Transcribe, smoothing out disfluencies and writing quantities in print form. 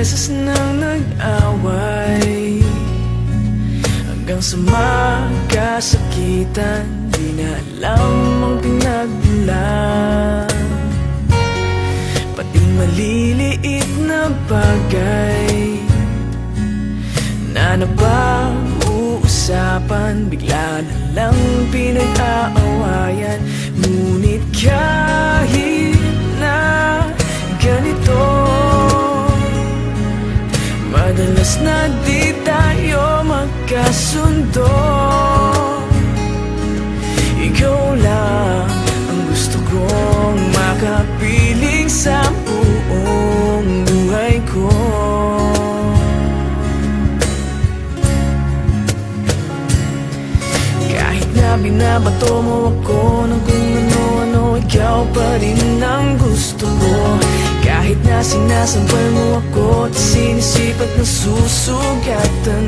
beses nang nag-away, hanggang sa magkasakitan, di na alam ang pinagmulan. Pati maliliit na bagay na napag-uusapan, bigla na lang pinag-aawayan. Ngunit kahit na ganito, madalas na di tayo magkasundo. Ikaw lang ang gusto kong makapiling sa buong buhay ko. Kahit na binabato mo ako ng kung ano-ano, ikaw pa rin ang gusto ko. Kahit na sinasampal mo ako at sinisipat na susugatan